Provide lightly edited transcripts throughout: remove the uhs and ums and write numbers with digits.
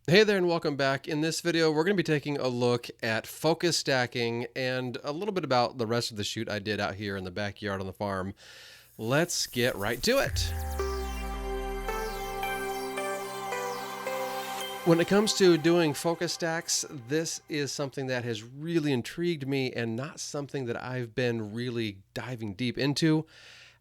Hey there and welcome back. In this video, we're going to be taking a look at focus stacking and a little bit about the rest of the shoot I did out here in the backyard on the farm. Let's get right to it. When it comes to doing focus stacks, this is something that has really intrigued me and not something that I've been really diving deep into.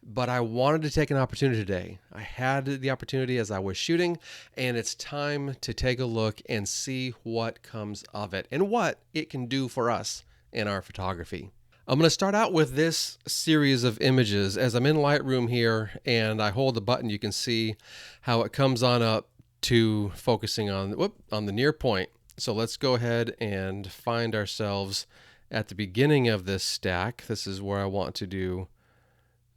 But I wanted to take an opportunity today. I had the opportunity as I was shooting, and it's time to take a look and see what comes of it and what it can do for us in our photography. I'm going to start out with this series of images. As I'm in Lightroom here and I hold the button, you can see how it comes on up to focusing on the near point. So let's go ahead and find ourselves at the beginning of this stack. This is where I want to do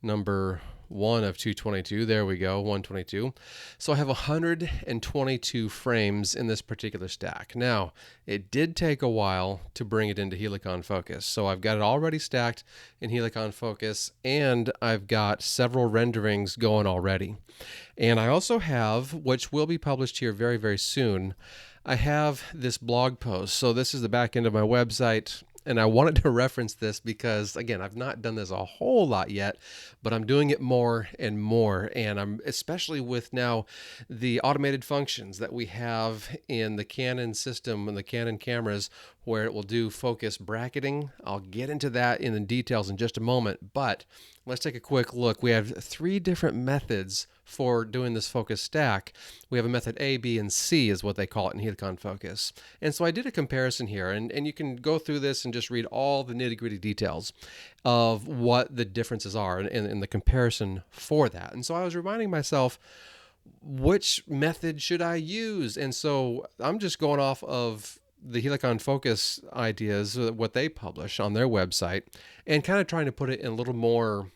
number 1 of 222. There we go, 122. So I have 122 frames in this particular stack. Now, it did take a while to bring it into Helicon Focus. So I've got it already stacked in Helicon Focus, and I've got several renderings going already. And I also have, which will be published here very, very soon, I have this blog post. So this is the back end of my website. And I wanted to reference this because, again, I've not done this a whole lot yet, but I'm doing it more and more. And I'm especially with now the automated functions that we have in the Canon system and the Canon cameras where it will do focus bracketing. I'll get into that in the details in just a moment, but let's take a quick look. We have 3 different methods for doing this focus stack. We have a method A, B, and C is what they call it in Helicon Focus. And so I did a comparison here, and you can go through this and just read all the nitty-gritty details of what the differences are and the comparison for that. And so I was reminding myself, which method should I use? And so I'm just going off of the Helicon Focus ideas, what they publish on their website, and kind of trying to put it in a little more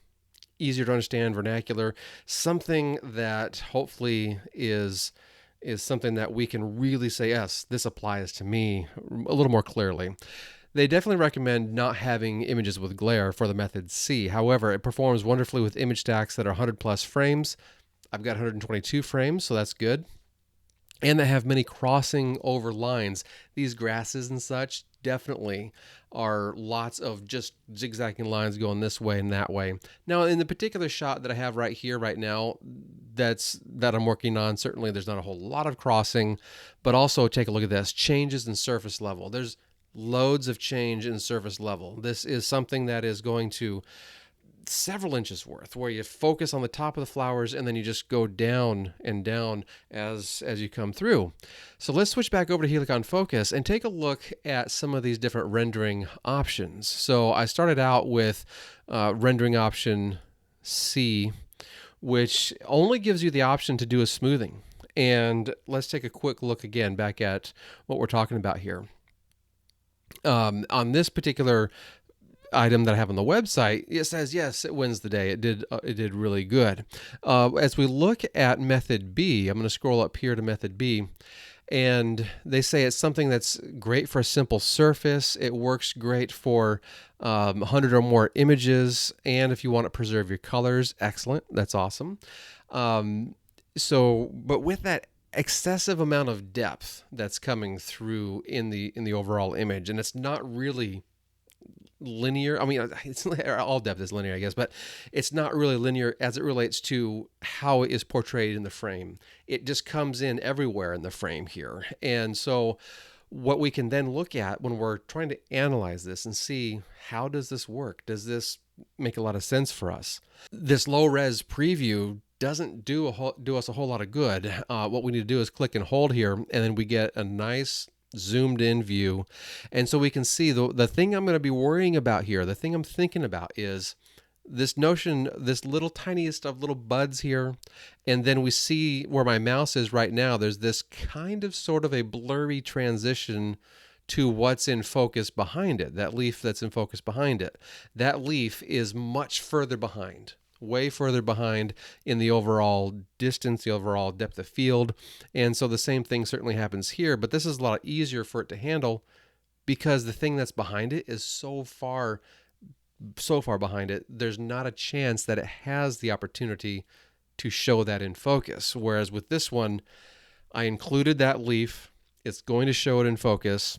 easier to understand vernacular, something that hopefully is something that we can really say, yes, this applies to me a little more clearly. They definitely recommend not having images with glare for the method C. However, it performs wonderfully with image stacks that are 100 plus frames. I've got 122 frames, so that's good. And they have many crossing over lines. These grasses and such definitely are lots of just zigzagging lines going this way and that way. Now, in the particular shot that I have right here, right now, that I'm working on, certainly there's not a whole lot of crossing, but also take a look at this, changes in surface level. There's loads of change in surface level. This is something that is going to several inches worth, where you focus on the top of the flowers and then you just go down and down as you come through. So let's switch back over to Helicon Focus and take a look at some of these different rendering options. So I started out with rendering option C, which only gives you the option to do a smoothing. And let's take a quick look again back at what we're talking about here. On this particular item that I have on the website, it says, yes, it wins the day. It did really good. As we look at method B, I'm going to scroll up here to method B, and they say it's something that's great for a simple surface. It works great for 100 or more images, and if you want to preserve your colors, excellent. That's awesome. But with that excessive amount of depth that's coming through in the overall image, and it's not really linear. I mean, it's all depth is linear, I guess, but it's not really linear as it relates to how it is portrayed in the frame. It just comes in everywhere in the frame here. And so what we can then look at when we're trying to analyze this and see, how does this work? Does this make a lot of sense for us? This low res preview doesn't do us a whole lot of good. What we need to do is click and hold here, and then we get a nice zoomed in view. And so we can see the thing I'm going to be worrying about here, the thing I'm thinking about is this notion, this little tiniest of little buds here. And then we see where my mouse is right now, there's this kind of sort of a blurry transition to what's in focus behind it, that leaf that's in focus behind it. That leaf is much further behind, way further behind in the overall distance, the overall depth of field. And so the same thing certainly happens here, but this is a lot easier for it to handle because the thing that's behind it is so far behind it, there's not a chance that it has the opportunity to show that in focus. Whereas with this one, I included that leaf It's going to show it in focus.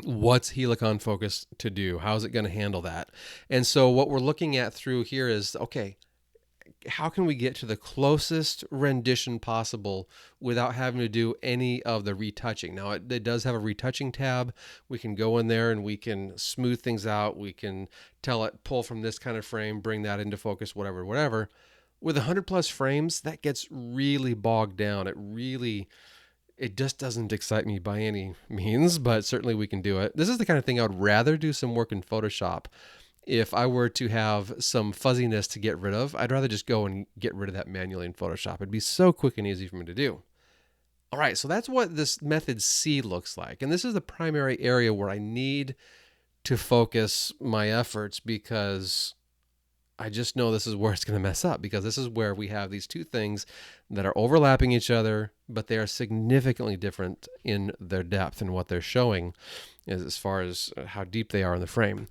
What's Helicon Focus to do? How's it going to handle that? And so what we're looking at through here is, okay, how can we get to the closest rendition possible without having to do any of the retouching? Now, it does have a retouching tab. We can go in there and we can smooth things out. We can tell it, pull from this kind of frame, bring that into focus, whatever, whatever. With 100 plus frames, that gets really bogged down. It just doesn't excite me by any means, but certainly we can do it. This is the kind of thing I would rather do some work in Photoshop. If I were to have some fuzziness to get rid of, I'd rather just go and get rid of that manually in Photoshop. It'd be so quick and easy for me to do. All right, so that's what this method C looks like. And this is the primary area where I need to focus my efforts, because I just know this is where it's going to mess up, because this is where we have these two things that are overlapping each other, but they are significantly different in their depth and what they're showing as far as how deep they are in the frame.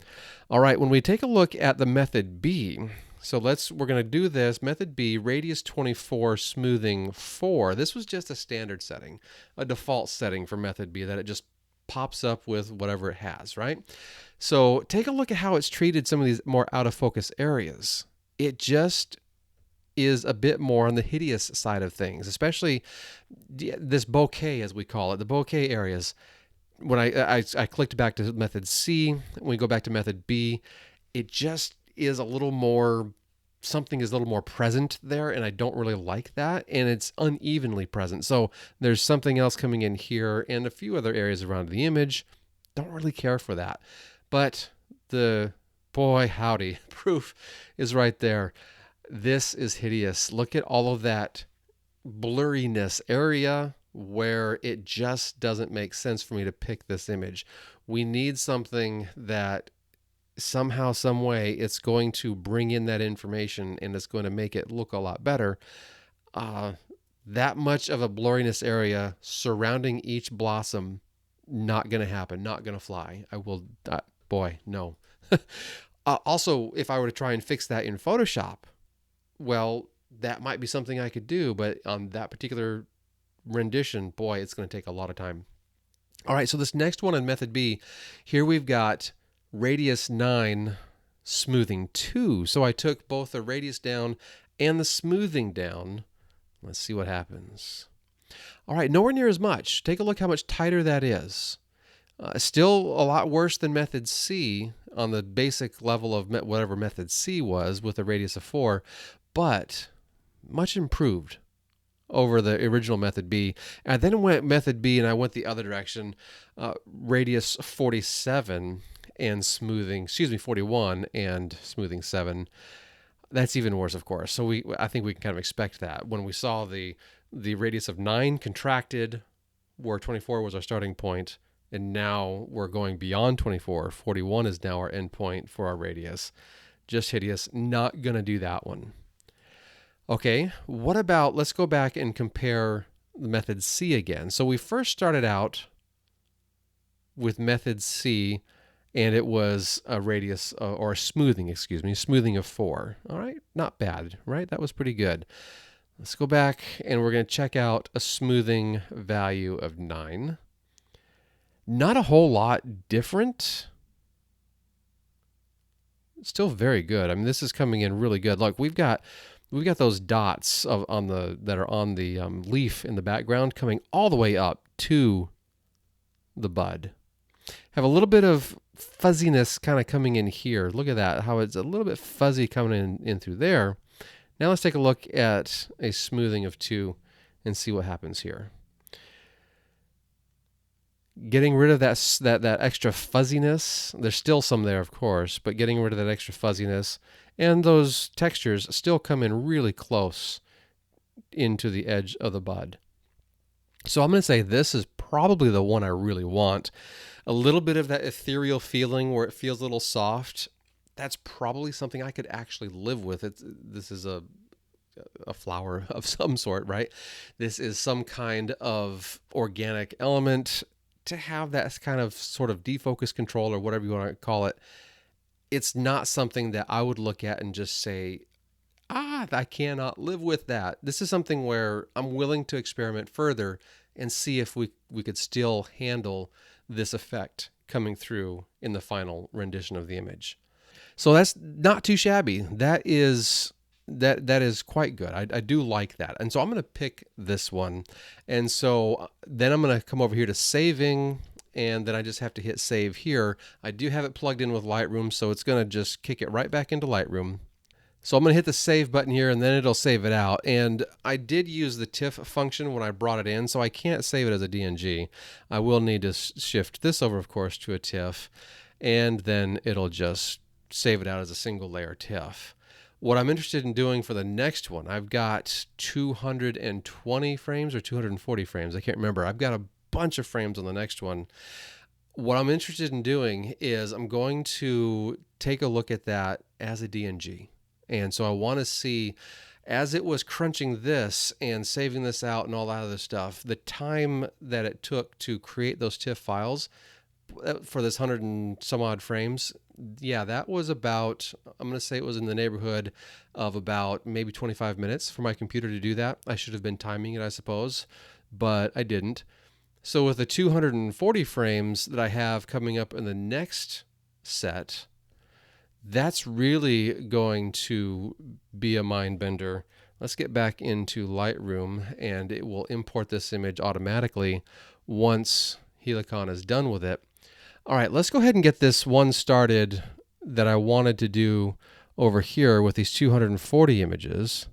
All right, when we take a look at the method B, so we're going to do this. Method B, radius 24, smoothing 4. This was just a standard setting, a default setting for method B, that it just pops up with whatever it has, right? So take a look at how it's treated some of these more out of focus areas. It just is a bit more on the hideous side of things, especially this bokeh, as we call it, the bokeh areas. When I clicked back to method C, when we go back to method B, it just is a little more, something is a little more present there, and I don't really like that, and it's unevenly present. So there's something else coming in here and a few other areas around the image. Don't really care for that. But boy howdy, proof is right there. This is hideous. Look at all of that blurriness area where it just doesn't make sense for me to pick this image. We need something that somehow, some way, it's going to bring in that information and it's going to make it look a lot better. That much of a blurriness area surrounding each blossom, not going to happen, not going to fly. Boy, no. Also, if I were to try and fix that in Photoshop, well, that might be something I could do, but on that particular rendition, boy, it's going to take a lot of time. All right, so this next one in method B, here we've got radius 9, smoothing 2. So I took both the radius down and the smoothing down. Let's see what happens. All right, nowhere near as much. Take a look how much tighter that is. Still a lot worse than method C on the basic level of whatever method C was with a radius of 4, but much improved over the original method B. I then went method B and I went the other direction, radius 47 and smoothing, 41 and smoothing 7. That's even worse, of course. So I think we can kind of expect that. When we saw the radius of 9 contracted, where 24 was our starting point, and now we're going beyond 24. 41 is now our end point for our radius. Just hideous. Not going to do that one. Okay, what about, let's go back and compare the method C again. So we first started out with method C, and it was a radius, or a smoothing, smoothing of 4. All right, not bad, right? That was pretty good. Let's go back, and we're going to check out a smoothing value of 9. Not a whole lot different. Still very good. I mean, this is coming in really good. Look, we've got those dots that are on the leaf in the background coming all the way up to the bud. Have a little bit of fuzziness kind of coming in here. Look at that, how it's a little bit fuzzy coming in through there. Now let's take a look at a smoothing of 2 and see what happens here. Getting rid of that extra fuzziness. There's still some there, of course, but getting rid of that extra fuzziness, and those textures still come in really close into the edge of the bud. So I'm going to say this is probably the one I really want. A little bit of that ethereal feeling where it feels a little soft. That's probably something I could actually live with. This is a flower of some sort, right? This is some kind of organic element. To have that kind of sort of defocus control or whatever you want to call it, it's not something that I would look at and just say, I cannot live with that. This is something where I'm willing to experiment further and see if we could still handle this effect coming through in the final rendition of the image. So that's not too shabby. That is quite good. I do like that. And so I'm going to pick this one. And so then I'm going to come over here to saving, and then I just have to hit save here. I do have it plugged in with Lightroom, so it's going to just kick it right back into Lightroom. So I'm going to hit the save button here, and then it'll save it out. And I did use the TIFF function when I brought it in, so I can't save it as a DNG. I will need to shift this over, of course, to a TIFF, and then it'll just save it out as a single layer TIFF. What I'm interested in doing for the next one, I've got 220 frames or 240 frames. I can't remember. I've got a bunch of frames on the next one. What I'm interested in doing is I'm going to take a look at that as a DNG. And so I want to see, as it was crunching this and saving this out and all that other stuff, the time that it took to create those TIFF files for this 100 and some odd frames, yeah, that was about, I'm going to say it was in the neighborhood of about maybe 25 minutes for my computer to do that. I should have been timing it, I suppose, but I didn't. So with the 240 frames that I have coming up in the next set, that's really going to be a mind bender. Let's get back into Lightroom, and it will import this image automatically once Helicon is done with it. All right, let's go ahead and get this one started that I wanted to do over here with these 240 images.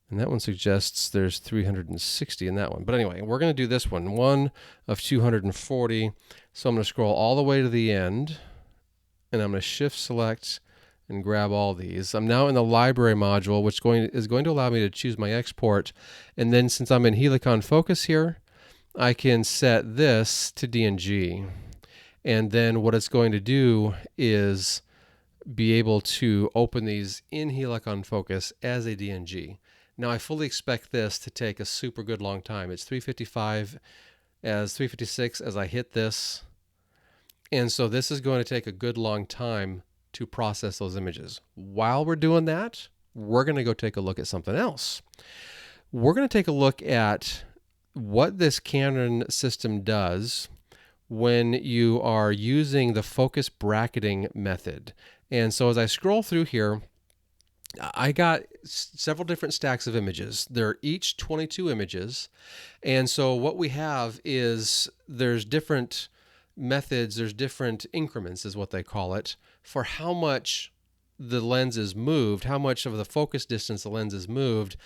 And that one suggests there's 360 in that one. But anyway, we're going to do this one of 240. So I'm going to scroll all the way to the end, and I'm going to shift select and grab all these. I'm now in the library module, which is going to allow me to choose my export. And then since I'm in Helicon Focus here, I can set this to DNG. And then what it's going to do is be able to open these in Helicon Focus as a DNG. Now I fully expect this to take a super good long time. It's 355 as 356 as I hit this. And so this is going to take a good long time to process those images. While we're doing that, we're going to go take a look at something else. We're going to take a look at what this Canon system does when you are using the focus bracketing method. And so as I scroll through here, I got several different stacks of images. They're each 22 images. And so what we have is there's different methods, there's different increments is what they call it, for how much the lens is moved, how much of the focus distance the lens is moved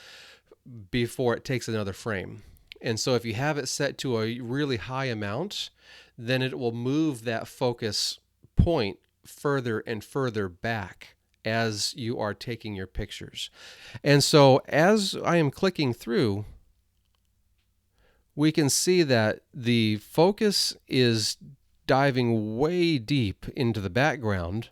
before it takes another frame. And so if you have it set to a really high amount, then it will move that focus point further and further back as you are taking your pictures. And so as I am clicking through, we can see that the focus is diving way deep into the background.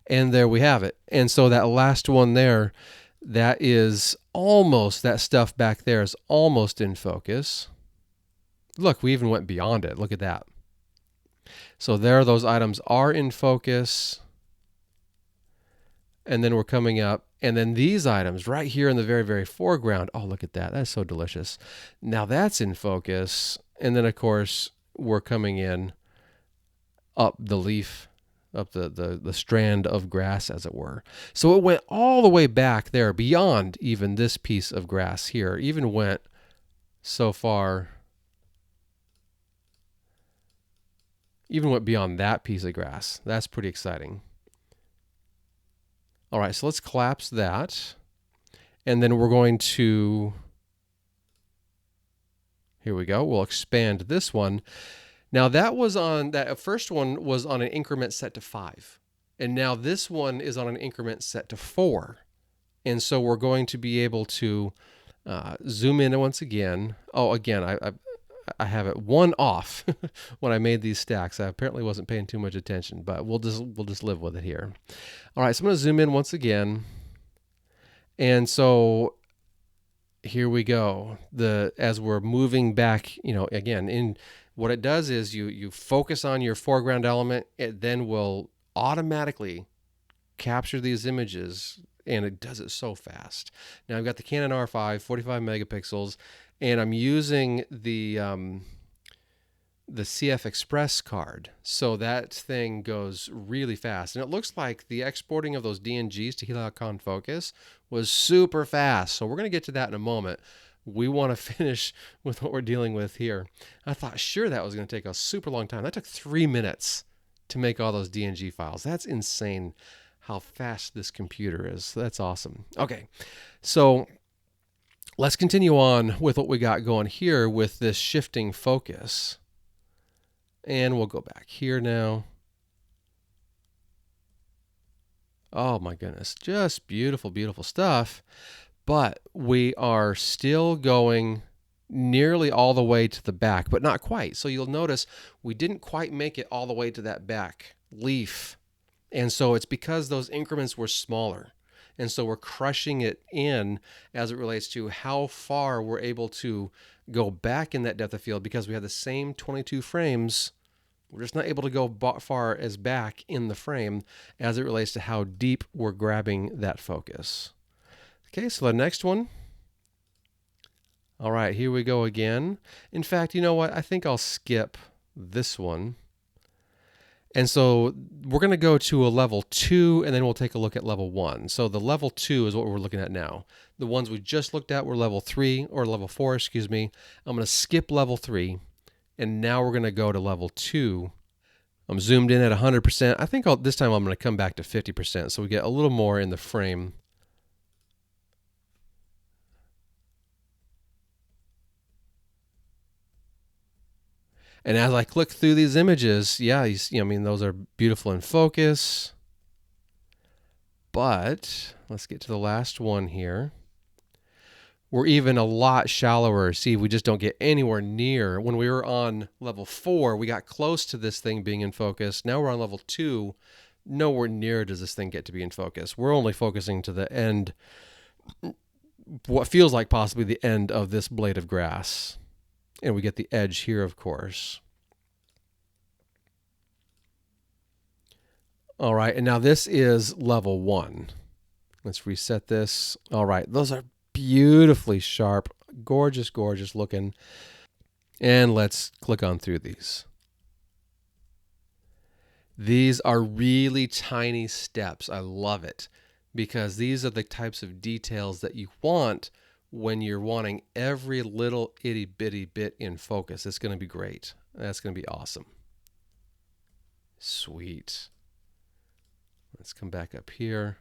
And there we have it. And so that last one there, that is almost, that stuff back there is almost in focus. Look, we even went beyond it. Look at that. So there, those items are in focus. And then we're coming up. And then these items right here in the very, very foreground. Oh, look at that. That's so delicious. Now that's in focus. And then, of course, we're coming in up the leaf, up the strand of grass, as it were. So it went all the way back there beyond even this piece of grass here. Even went so far, even went beyond that piece of grass. That's pretty exciting. All right, so let's collapse that. And then we're going to, here we go, we'll expand this one. Now that first one was on an increment set to 5. And now this one is on an increment set to 4. And so we're going to be able to zoom in once again. Oh, again, I have it 1 off when I made these stacks. I apparently wasn't paying too much attention, but we'll just live with it here. All right, so I'm going to zoom in once again. And so here we go. As we're moving back, again, in what it does is you focus on your foreground element. It then will automatically capture these images and it does it so fast. Now I've got the Canon R5, 45 megapixels, and I'm using the CF Express card. So that thing goes really fast. And it looks like the exporting of those DNGs to Helicon Focus was super fast. So we're going to get to that in a moment. We want to finish with what we're dealing with here. I thought, sure, that was going to take a super long time. That took 3 minutes to make all those DNG files. That's insane how fast this computer is. That's awesome. Okay, so let's continue on with what we got going here with this shifting focus. And we'll go back here now. Oh my goodness, just beautiful, beautiful stuff. But we are still going nearly all the way to the back, but not quite. So you'll notice we didn't quite make it all the way to that back leaf. And so it's because those increments were smaller. And so we're crushing it in as it relates to how far we're able to go back in that depth of field, because we have the same 22 frames. We're just not able to go far as back in the frame as it relates to how deep we're grabbing that focus. Okay, so the next one. All right, here we go again. In fact, you know what? I think I'll skip this one. And so we're going to go to a level 2, and then we'll take a look at level 1. So the level 2 is what we're looking at now. The ones we just looked at were level 3, or level 4, excuse me. I'm going to skip level 3, and now we're going to go to level 2. I'm zoomed in at 100%. I think this time I'm going to come back to 50%, so we get a little more in the frame. And as I click through these images, yeah, I mean, those are beautiful in focus. But let's get to the last one here. We're even a lot shallower. See, we just don't get anywhere near. When we were on level 4, we got close to this thing being in focus. Now we're on level 2. Nowhere near does this thing get to be in focus. We're only focusing to the end, what feels like possibly the end of this blade of grass. And we get the edge here, of course. All right, and now this is level 1. Let's reset this. All right, those are beautifully sharp, gorgeous, gorgeous looking. And let's click on through these. These are really tiny steps. I love it, because these are the types of details that you want when you're wanting every little itty bitty bit in focus. It's going to be great. That's going to be awesome. Sweet. Let's come back up here.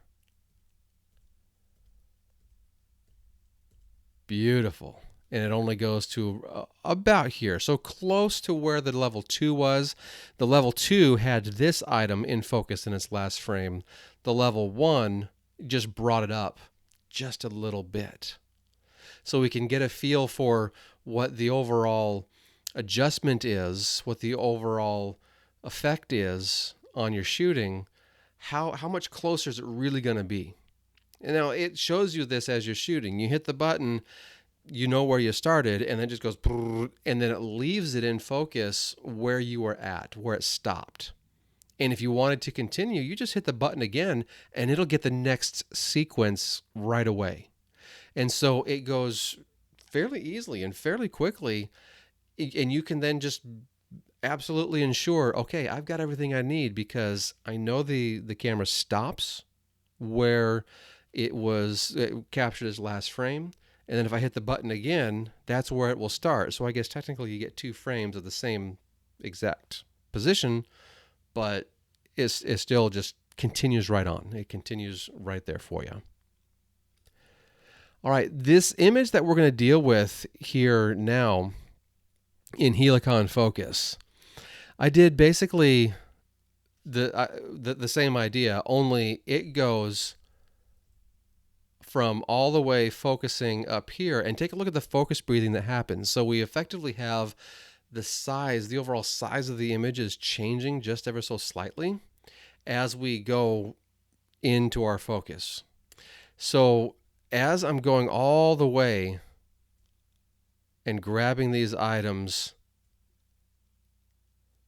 Beautiful. And it only goes to about here. So close to where the level 2 was. The level 2 had this item in focus in its last frame. The level 1 just brought it up just a little bit. So we can get a feel for what the overall adjustment is, what the overall effect is on your shooting. How much closer is it really going to be? And now it shows you this as you're shooting. You hit the button, you know where you started, and then it just goes, and then it leaves it in focus where you were at, where it stopped. And if you wanted to continue, you just hit the button again, and it'll get the next sequence right away. And so it goes fairly easily and fairly quickly, and you can then just absolutely ensure, okay, I've got everything I need, because I know the camera stops where it captured its last frame. And then if I hit the button again, that's where it will start. So I guess technically you get 2 frames of the same exact position, but it still just continues right on. It continues right there for you. All right, this image that we're going to deal with here now in Helicon Focus, I did basically the same idea, only it goes from all the way focusing up here, and take a look at the focus breathing that happens. So we effectively have the overall size of the image is changing just ever so slightly as we go into our focus. So as I'm going all the way and grabbing these items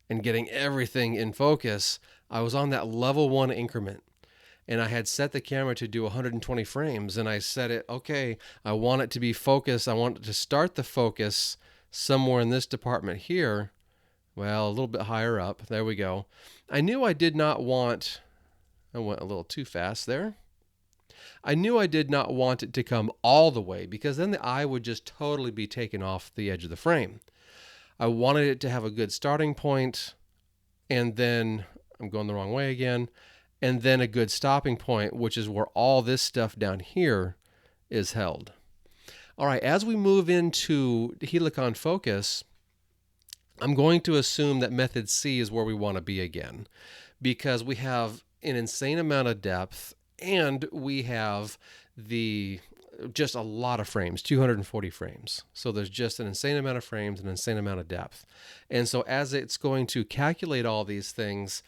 and getting everything in focus, I was on that level 1 increment. and I had set the camera to do 120 frames, and I set it, okay, I want it to be focused. I want it to start the focus somewhere in this department here. Well, a little bit higher up. There we go. I knew I did not want, I went a little too fast there. I knew I did not want it to come all the way, because then the eye would just totally be taken off the edge of the frame. I wanted it to have a good starting point, and then I'm going the wrong way again, and then a good stopping point, which is where all this stuff down here is held. All right, as we move into Helicon Focus, I'm going to assume that method C is where we want to be again, because we have an insane amount of depth, and we have just a lot of frames, 240 frames. So there's just an insane amount of frames, an insane amount of depth. And so as it's going to calculate all these things,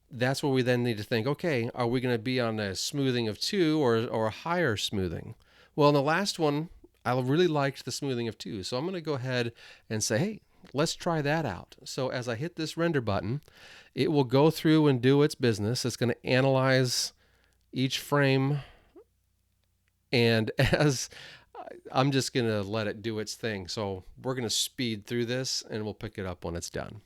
that's where we then need to think, okay, are we going to be on a smoothing of 2 or a higher smoothing? Well, in the last one, I really liked the smoothing of 2. So I'm going to go ahead and say, hey, let's try that out. So as I hit this render button, it will go through and do its business. It's going to analyze each frame, and as I'm just going to let it do its thing. So we're going to speed through this, and we'll pick it up when it's done.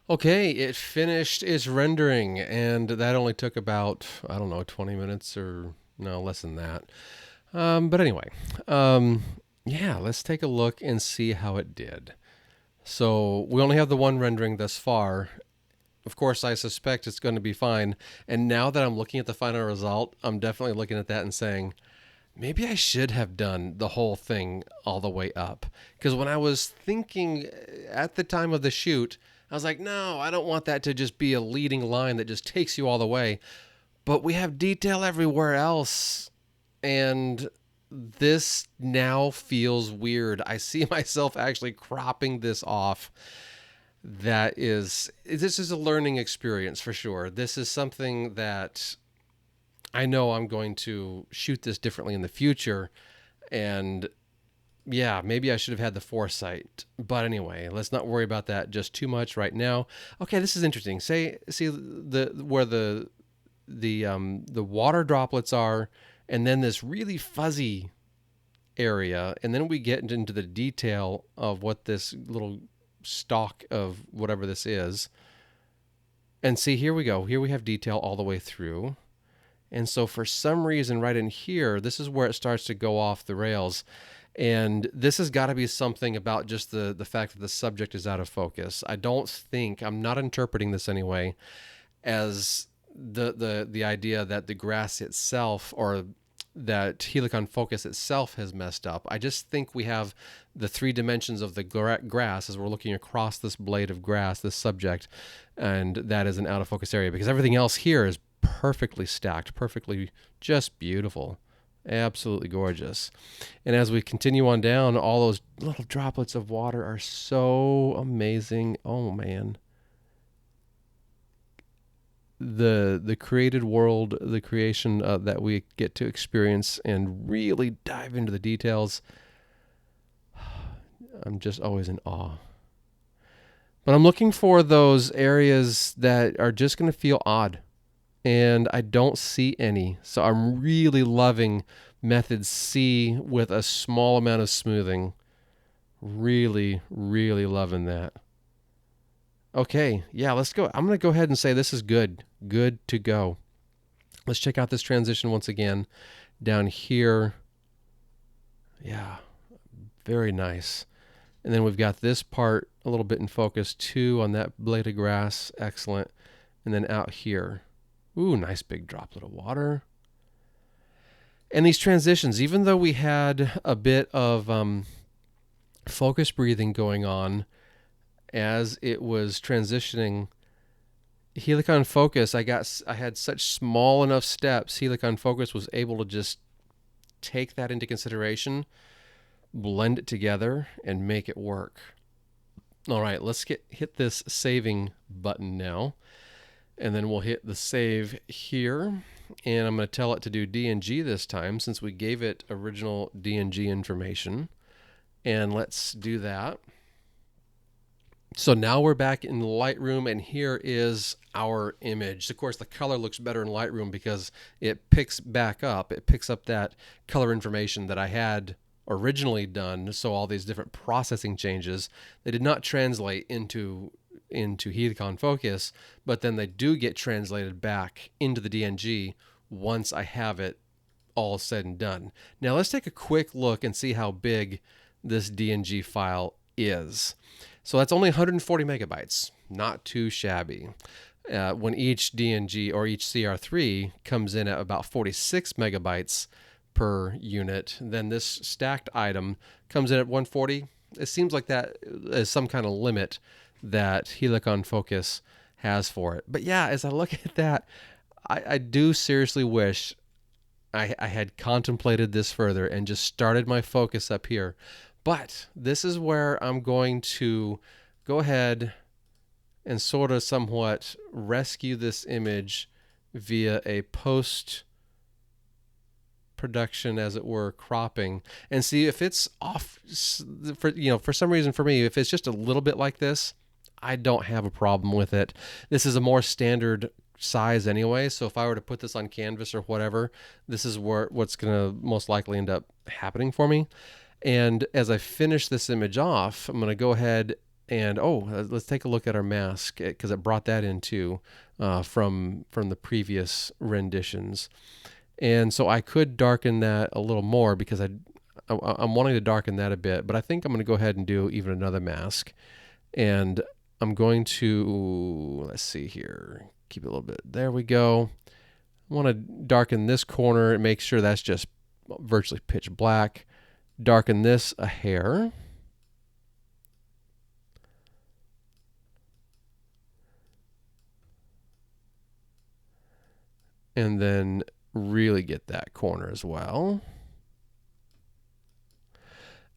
Okay, it finished its rendering, and that only took about, I don't know, 20 minutes or no, less than that. But anyway, yeah, let's take a look and see how it did. So we only have the one rendering thus far. Of course, I suspect it's going to be fine. And now that I'm looking at the final result, I'm definitely looking at that and saying, maybe I should have done the whole thing all the way up. Because when I was thinking at the time of the shoot, I was like, no, I don't want that to just be a leading line that just takes you all the way. But we have detail everywhere else. And this now feels weird. I see myself actually cropping this off. This is a learning experience for sure. This is something that I know I'm going to shoot this differently in the future. And yeah, maybe I should have had the foresight. But anyway, let's not worry about that just too much right now. Okay, this is interesting. See where the water droplets are, and then this really fuzzy area, and then we get into the detail of what this little stalk of whatever this is. And see, here we go. Here we have detail all the way through. And so for some reason right in here, this is where it starts to go off the rails. And this has got to be something about just the fact that the subject is out of focus. I'm not interpreting this anyway as the idea that the grass itself or that Helicon Focus itself has messed up. I just think we have the 3 dimensions of the grass as we're looking across this blade of grass, this subject, and that is an out of focus area, because everything else here is perfectly stacked, perfectly just beautiful. Absolutely gorgeous. And as we continue on down, all those little droplets of water are so amazing. Oh man. The created world, the creation that we get to experience and really dive into the details. I'm just always in awe. But I'm looking for those areas that are just going to feel odd. And I don't see any. So I'm really loving method C with a small amount of smoothing. Really, really loving that. Okay, yeah, let's go. I'm going to go ahead and say this is good. Good to go. Let's check out this transition once again. Down here. Yeah, very nice. And then we've got this part a little bit in focus too on that blade of grass. Excellent. And then out here. Ooh, nice big droplet of water. And these transitions, even though we had a bit of focus breathing going on as it was transitioning, Helicon Focus, I had such small enough steps, Helicon Focus was able to just take that into consideration, blend it together, and make it work. All right, let's hit this saving button now. And then we'll hit the save here. And I'm going to tell it to do DNG this time since we gave it original DNG information. And let's do that. So now we're back in Lightroom, and here is our image. Of course, the color looks better in Lightroom because it picks back up. It picks up that color information that I had originally done. So all these different processing changes, they did not translate into Helicon Focus, but then they do get translated back into the DNG once I have it all said and done. Now let's take a quick look and see how big this DNG file is. So that's only 140 megabytes, not too shabby. When each DNG or each CR3 comes in at about 46 megabytes per unit, then this stacked item comes in at 140. It seems like that is some kind of limit that Helicon Focus has for it. But yeah, as I look at that, I do seriously wish I had contemplated this further and just started my focus up here. But this is where I'm going to go ahead and sort of somewhat rescue this image via a post-production, as it were, cropping, and see if it's off. For some reason for me, if it's just a little bit like this, I don't have a problem with it. This is a more standard size anyway, so if I were to put this on canvas or whatever, this is what's going to most likely end up happening for me. And as I finish this image off, I'm going to go ahead and, let's take a look at our mask, because it brought that in too from the previous renditions. And so I could darken that a little more because I'm wanting to darken that a bit, but I think I'm going to go ahead and do even another mask. And I'm going to, let's see here, keep it a little bit. There we go. I want to darken this corner and make sure that's just virtually pitch black. Darken this a hair. And then really get that corner as well.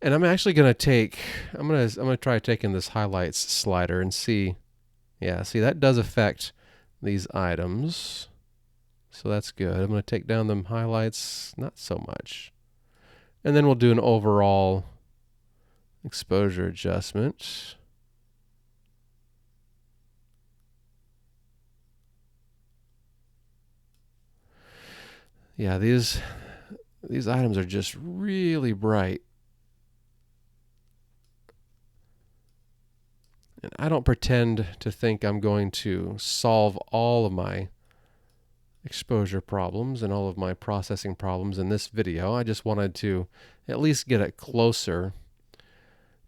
And I'm actually going to take, I'm going to try taking this highlights slider and see, yeah, see that does affect these items. So that's good. I'm going to take down them highlights, not so much. And then we'll do an overall exposure adjustment. Yeah, these items are just really bright. And I don't pretend to think I'm going to solve all of my exposure problems and all of my processing problems in this video. I just wanted to at least get it closer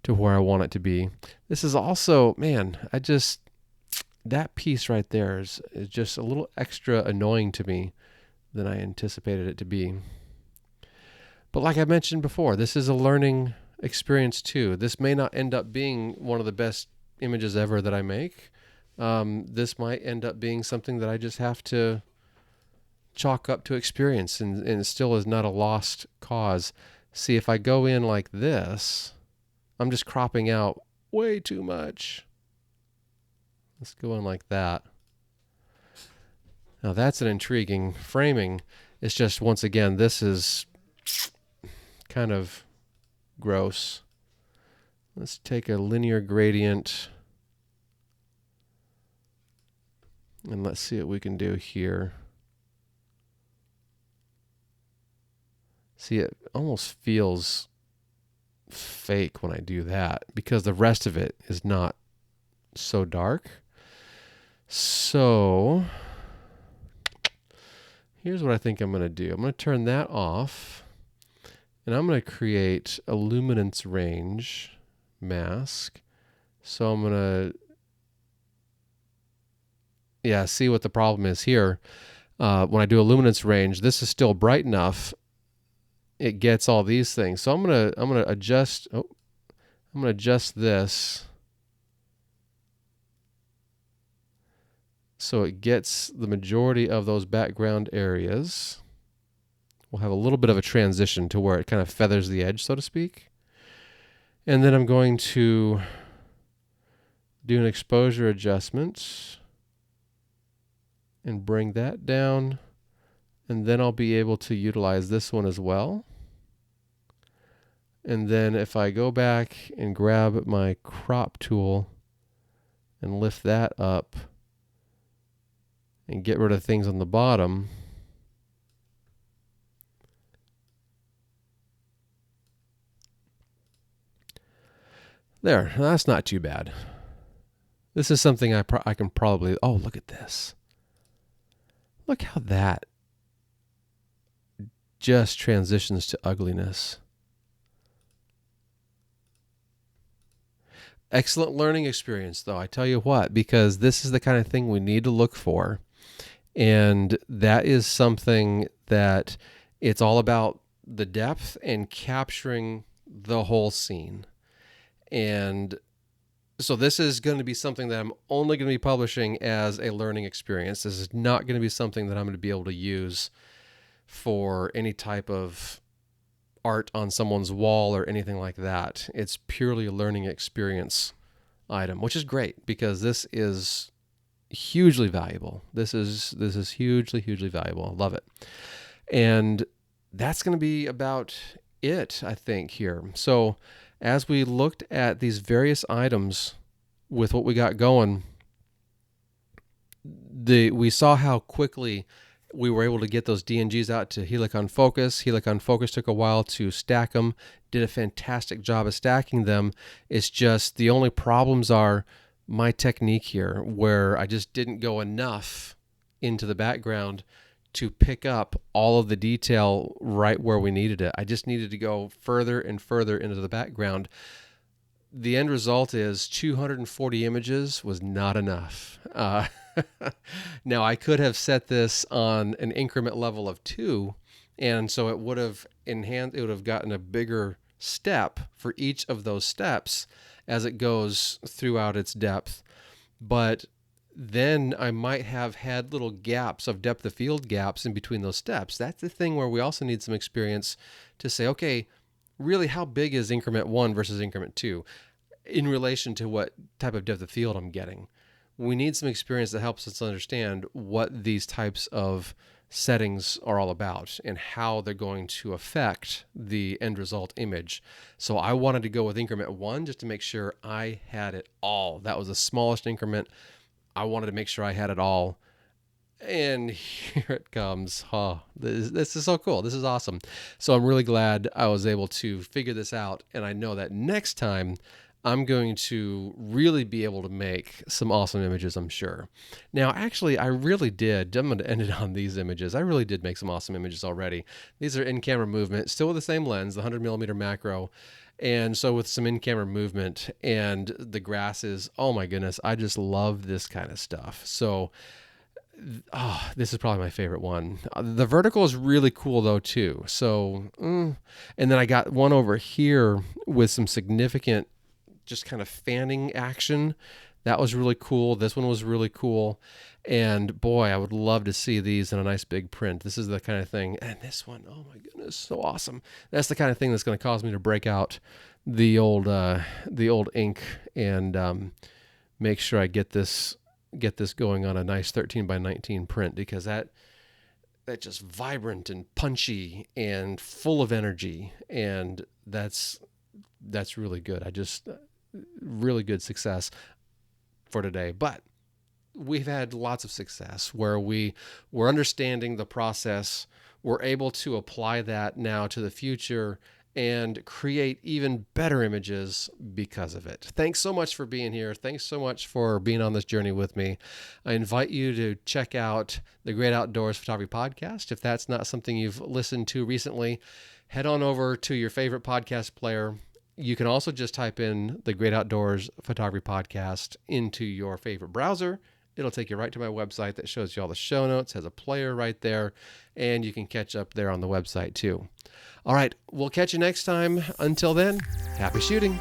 to where I want it to be. This is also, man, that piece right there is just a little extra annoying to me than I anticipated it to be. But like I mentioned before, this is a learning experience too. This may not end up being one of the best images ever that I make. This might end up being something that I just have to chalk up to experience, and it still is not a lost cause. See, if I go in like this, I'm just cropping out way too much. Let's go in like that. Now that's an intriguing framing. It's just, once again, this is kind of gross. Let's take a linear gradient and let's see what we can do here. See, it almost feels fake when I do that because the rest of it is not so dark. So here's what I think I'm going to do. I'm going to turn that off, and I'm going to create a luminance range mask. So I'm going to, see what the problem is here. When I do a luminance range, this is still bright enough. It gets all these things. So I'm gonna adjust. I'm gonna adjust this so it gets the majority of those background areas. We'll have a little bit of a transition to where it kind of feathers the edge, so to speak. And then I'm going to do an exposure adjustment. and bring that down. And then I'll be able to utilize this one as well. And then if I go back and grab my crop tool and lift that up and get rid of things on the bottom, there, that's not too bad. This is something I can probably, oh, look at this. Look how that just transitions to ugliness. Excellent learning experience, though, I tell you what, because this is the kind of thing we need to look for. And that is something that it's all about the depth and capturing the whole scene. And so this is going to be something that I'm only going to be publishing as a learning experience. This is not going to be something that I'm going to be able to use for any type of art on someone's wall or anything like that. It's purely a learning experience item, which is great because this is hugely valuable. This is hugely valuable. I love it. And that's going to be about it, I think, here. So as we looked at these various items with what we got going, we saw how quickly we were able to get those DNGs out to Helicon Focus. Helicon Focus took a while to stack them, did a fantastic job of stacking them. It's just the only problems are my technique here, where I just didn't go enough into the background to pick up all of the detail right where we needed it. I just needed to go further and further into the background. The end result is 240 images was not enough. Now, I could have set this on an increment level of 2, and so it would have enhanced. It would have gotten a bigger step for each of those steps as it goes throughout its depth. But then I might have had little gaps of depth of field gaps in between those steps. That's the thing where we also need some experience to say, okay, really, how big is increment 1 versus increment 2 in relation to what type of depth of field I'm getting? We need some experience that helps us understand what these types of settings are all about and how they're going to affect the end result image. So I wanted to go with increment 1 just to make sure I had it all. That was the smallest increment. I wanted to make sure I had it all. And here it comes. Oh, this is so cool. This is awesome. So I'm really glad I was able to figure this out. And I know that next time I'm going to really be able to make some awesome images, I'm sure. Now, actually, I really did. I'm going to end it on these images. I really did make some awesome images already. These are in-camera movement, still with the same lens, the 100mm macro. And so with some in-camera movement and the grasses, oh my goodness, I just love this kind of stuff. So this is probably my favorite one. The vertical is really cool though too. So, and then I got one over here with some significant just kind of fanning action. That was really cool. This one was really cool. And boy, I would love to see these in a nice big print. This is the kind of thing. And this one, oh my goodness, so awesome. That's the kind of thing that's going to cause me to break out the old ink and make sure I get this going on a nice 13x19 print, because that's just vibrant and punchy and full of energy, and that's really good. Really good success for today. But we've had lots of success where we're understanding the process. We're able to apply that now to the future and create even better images because of it. Thanks so much for being here. Thanks so much for being on this journey with me. I invite you to check out the Great Outdoors Photography Podcast. If that's not something you've listened to recently, head on over to your favorite podcast player. You can also just type in the Great Outdoors Photography Podcast into your favorite browser. It'll take you right to my website that shows you all the show notes, has a player right there, and you can catch up there on the website too. All right, we'll catch you next time. Until then, happy shooting.